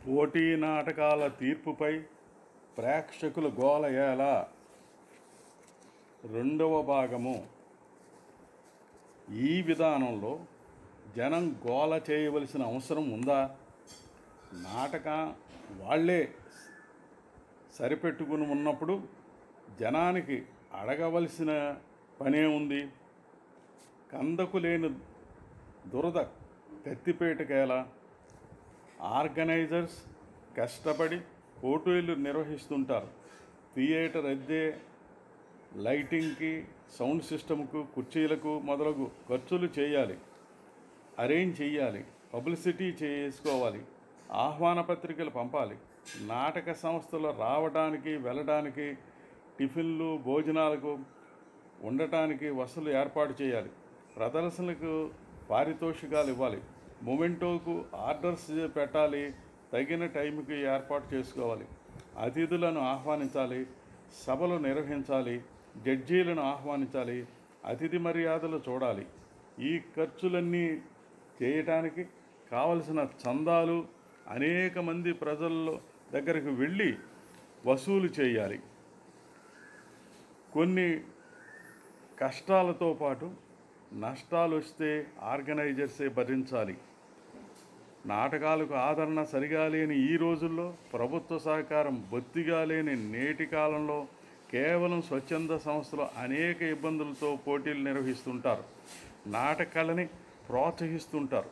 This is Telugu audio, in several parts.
పోటీ నాటకాల తీర్పుపై ప్రేక్షకుల గోల ఎలా? రెండవ భాగము. ఈ విధానంలో జనం గోల చేయవలసిన అవసరం ఉందా? నాటకం వాళ్ళే సరిపెట్టుకుని ఉన్నప్పుడు జనానికి అడగవలసిన పనే ఉంది. కందకు లేని దురద కత్తిపేటకేలా? ఆర్గనైజర్స్ కష్టపడి పోటీలు నిర్వహిస్తుంటారు. థియేటర్ అద్దె, లైటింగ్కి, సౌండ్ సిస్టమ్కు, కుర్చీలకు మొదలగు ఖర్చులు చేయాలి, అరేంజ్ చేయాలి, పబ్లిసిటీ చేసుకోవాలి, ఆహ్వాన పత్రికలు పంపాలి, నాటక సంస్థలు రావడానికి వెళ్ళడానికి, టిఫిన్లు భోజనాలకు ఉండటానికి వసతులు ఏర్పాటు చేయాలి, ప్రదర్శనలకు పారితోషికాలు ఇవ్వాలి, మొమెంటోకు ఆర్డర్స్ పెట్టాలి, తగిన టైంకి ఏర్పాటు చేసుకోవాలి, అతిథులను ఆహ్వానించాలి, సభలు నిర్వహించాలి, జడ్జీలను ఆహ్వానించాలి, అతిథి మర్యాదలు చూడాలి. ఈ ఖర్చులన్నీ చేయటానికి కావలసిన చందాలు అనేక మంది ప్రజల దగ్గరకు వెళ్ళి వసూలు చేయాలి. కొన్ని కష్టాలతో పాటు నష్టాలు వస్తే ఆర్గనైజర్సే భరించాలి. నాటకాలకు ఆదరణ సరిగా లేని ఈ రోజుల్లో, ప్రభుత్వ సహకారం బొత్తిగా లేని నేటి కాలంలో కేవలం స్వచ్ఛంద సంస్థలు అనేక ఇబ్బందులతో పోటీలు నిర్వహిస్తుంటారు. నాటకాలని ప్రోత్సహిస్తుంటారు.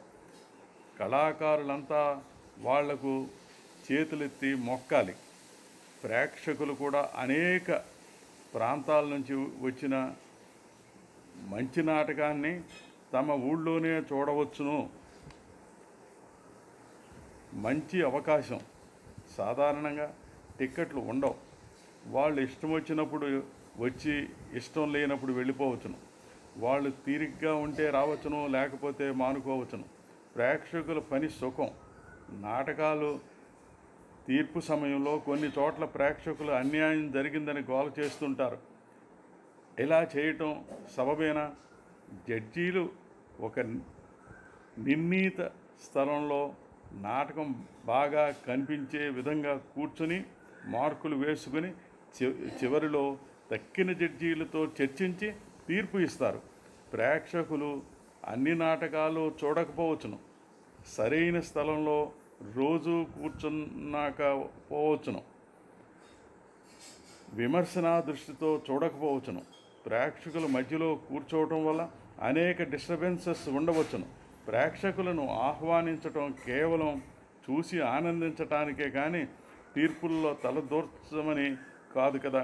కళాకారులంతా వాళ్లకు చేతులెత్తి మొక్కాలి. ప్రేక్షకులు కూడా అనేక ప్రాంతాల నుంచి వచ్చిన మంచి నాటకాన్ని తమ ఊళ్ళోనే చూడవచ్చును. మంచి అవకాశం. సాధారణంగా టిక్కెట్లు ఉండవు. వాళ్ళు ఇష్టం వచ్చినప్పుడు వచ్చి, ఇష్టం లేనప్పుడు వెళ్ళిపోవచ్చును. వాళ్ళు తీరిగ్గా ఉంటే రావచ్చును, లేకపోతే మానుకోవచ్చును. ప్రేక్షకుల పని సుఖం. నాటకాలు తీర్పు సమయంలో కొన్ని చోట్ల ప్రేక్షకులు అన్యాయం జరిగిందని గోల చేస్తుంటారు. ఇలా చేయటం సబబేనా? జడ్జీలు ఒక నిర్ణీత స్థలంలో నాటకం బాగా కనిపించే విధంగా కూర్చుని మార్కులు వేసుకుని చివరిలో తక్కిన జడ్జీలతో చర్చించి తీర్పు ఇస్తారు. ప్రేక్షకులు అన్ని నాటకాలు చూడకపోవచ్చును. సరైన స్థలంలో రోజు కూర్చున్నాకపోవచ్చును. విమర్శనా దృష్టితో చూడకపోవచ్చును. ప్రేక్షకుల మధ్యలో కూర్చోవటం వల్ల అనేక డిస్టర్బెన్సెస్ ఉండవచ్చును. ప్రేక్షకులను ఆహ్వానించటం కేవలం చూసి ఆనందించటానికే కానీ తీర్పుల్లో తలదూర్చమని కాదు కదా.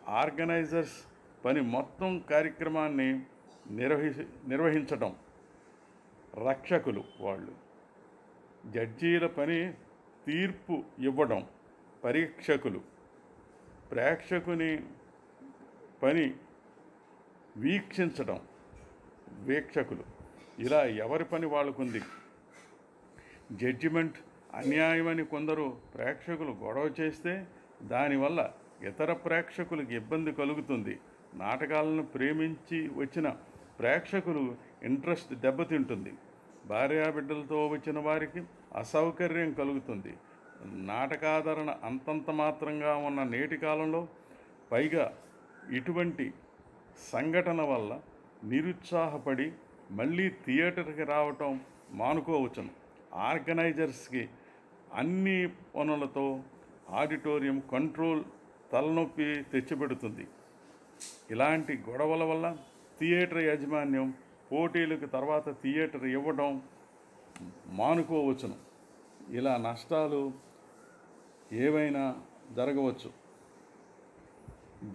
ఆర్గనైజర్స్ పని మొత్తం కార్యక్రమాన్ని నిర్వహించటం. రక్షకులు వాళ్ళు. జడ్జీల పని తీర్పు ఇవ్వడం. పరీక్షకులు. ప్రేక్షకుని పని వీక్షించడం. వీక్షకులు. ఇలా ఎవరి పని వాళ్ళకుంది. జడ్జిమెంట్ అన్యాయమని కొందరు ప్రేక్షకులు గొడవ చేస్తే దానివల్ల ఇతర ప్రేక్షకులకు ఇబ్బంది కలుగుతుంది. నాటకాలను ప్రేమించి వచ్చిన ప్రేక్షకులు ఇంట్రెస్ట్ దెబ్బతింటుంది. భార్యాబిడ్డలతో వచ్చిన వారికి అసౌకర్యం కలుగుతుంది. నాటకాదరణ అంతంత మాత్రంగా ఉన్న నేటి కాలంలో పైగా ఇటువంటి సంఘటన వల్ల నిరుత్సాహపడి మళ్ళీ థియేటర్కి రావటం మానుకోవచ్చును. ఆర్గనైజర్స్కి అన్ని పనులతో ఆడిటోరియం కంట్రోల్ తలనొప్పి తెచ్చిపెడుతుంది. ఇలాంటి గొడవల వల్ల థియేటర్ యాజమాన్యం పోటీలకు తర్వాత థియేటర్ ఇవ్వడం మానుకోవచ్చును. ఇలా నష్టాలు ఏవైనా జరగవచ్చు.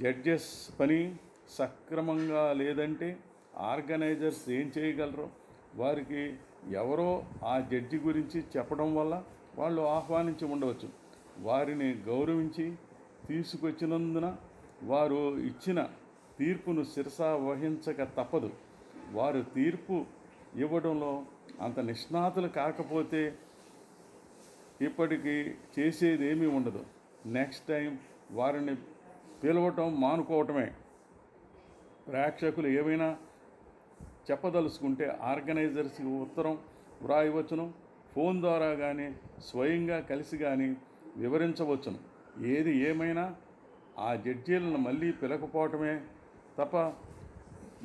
జడ్జెస్ పని సక్రమంగా లేదంటే ఆర్గనైజర్స్ ఏం చేయగలరు? వారికి ఎవరో ఆ జడ్జి గురించి చెప్పడం వల్ల వాళ్ళు ఆహ్వానించి ఉండవచ్చు. వారిని గౌరవించి తీసుకొచ్చినందున వారు ఇచ్చిన తీర్పును శిరసా వహించక తప్పదు. వారు తీర్పు ఇవ్వడంలో అంత నిష్ణాతులు కాకపోతే ఇప్పటికీ చేసేదేమీ ఉండదు. నెక్స్ట్ టైం వారిని పిలవటం మానుకోవటమే. ప్రేక్షకులు ఏమైనా చెప్పదలుచుకుంటే ఆర్గనైజర్స్కి ఉత్తరం వ్రాయవచ్చును, ఫోన్ ద్వారా కానీ స్వయంగా కలిసి కానీ వివరించవచ్చును. ఏది ఏమైనా ఆ జడ్జీలను మళ్ళీ పిలకపోవటమే తప్ప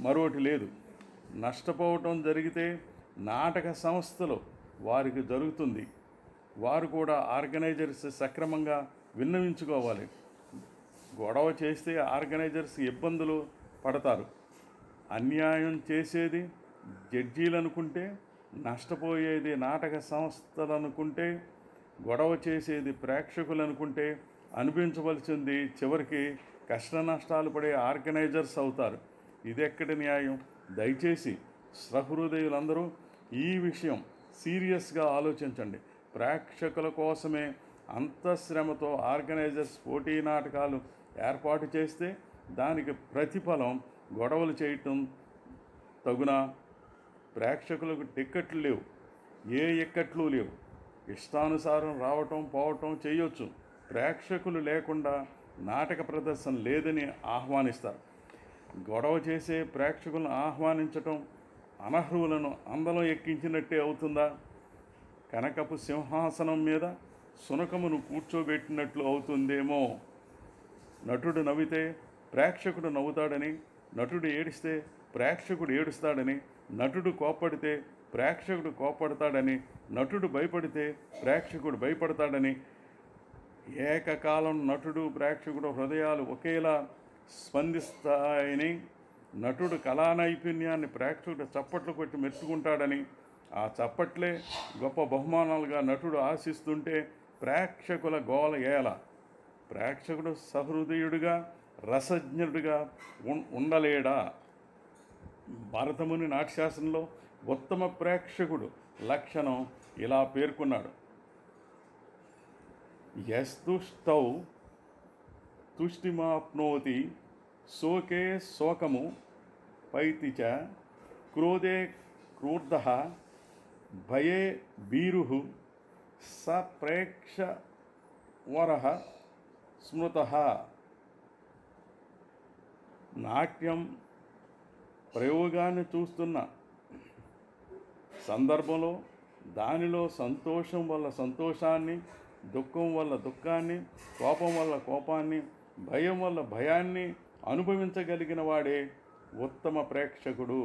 మరొకటి లేదు. నష్టపోవటం జరిగితే నాటక సంస్థలో వారికి జరుగుతుంది. వారు కూడా ఆర్గనైజర్స్ సక్రమంగా విన్నవించుకోవాలి. గొడవ చేస్తే ఆర్గనైజర్స్ ఇబ్బందులు పడతారు. అన్యాయం చేసేది జడ్జీలు అనుకుంటే, నష్టపోయేది నాటక సంస్థలు అనుకుంటే, గొడవ చేసేది ప్రేక్షకులు అనుకుంటే అనిపించవలసింది చివరికి కష్ట నష్టాలు పడే ఆర్గనైజర్స్ అవుతారు. ఇదెక్కడి న్యాయం? దయచేసి సహృదయులందరూ ఈ విషయం సీరియస్గా ఆలోచించండి. ప్రేక్షకుల కోసమే అంత శ్రమతో ఆర్గనైజర్స్ పోటీ నాటకాలు ఏర్పాటు చేస్తే దానికి ప్రతిఫలం గొడవలు చేయటం తగునా? ప్రేక్షకులకు టిక్కెట్లు లేవు, ఏ ఇక్కట్లు లేవు, ఇష్టానుసారం రావటం పోవటం చేయొచ్చు. ప్రేక్షకులు లేకుండా నాటక ప్రదర్శన లేదని ఆహ్వానిస్తారు. గొడవ చేసే ప్రేక్షకులను ఆహ్వానించటం అనర్హులను అందలం ఎక్కించినట్టే అవుతుందా? కనకపు సింహాసనం మీద సునకమును కూర్చోబెట్టినట్లు అవుతుందేమో. నటుడు నవ్వితే ప్రేక్షకుడు నవ్వుతాడని, నటుడు ఏడిస్తే ప్రేక్షకుడు ఏడుస్తాడని, నటుడు కోప్పడితే ప్రేక్షకుడు కోప్పడతాడని, నటుడు భయపడితే ప్రేక్షకుడు భయపడతాడని, ఏకకాలం నటుడు ప్రేక్షకుడు హృదయాలు ఒకేలా స్పందిస్తాయని, నటుడు కళా నైపుణ్యాన్ని ప్రేక్షకుడు చప్పట్లు కొట్టి మెచ్చుకుంటాడని, ఆ చప్పట్లే గొప్ప బహుమానాలుగా నటుడు ఆశిస్తుంటే ప్రేక్షకుల గోల ఏల? ప్రేక్షకుడు సహృదయుడిగా రసజ్ఞుడిగా ఉండలేడా? భరతముని నాట్యశాస్త్రంలో ఉత్తమ ప్రేక్షకుడు లక్షణం ఇలా పేర్కొన్నాడు: యస్తుష్టౌ తుష్టిమాప్నోతి శోకే శోకము పైతి చ క్రోధే క్రోధః భయే భీరుః స ప్రేక్షవరః స్మృతః. నాట్యం ప్రయోగాన్ని చూస్తున్న సందర్భంలో దానిలో సంతోషం వల్ల సంతోషాన్ని, దుఃఖం వల్ల దుఃఖాన్ని, కోపం వల్ల కోపాన్ని, భయం వల్ల భయాన్ని అనుభవించగలిగిన వాడే ఉత్తమ ప్రేక్షకుడు.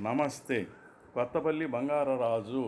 నమస్తే. కొత్తపల్లి బంగారరాజు.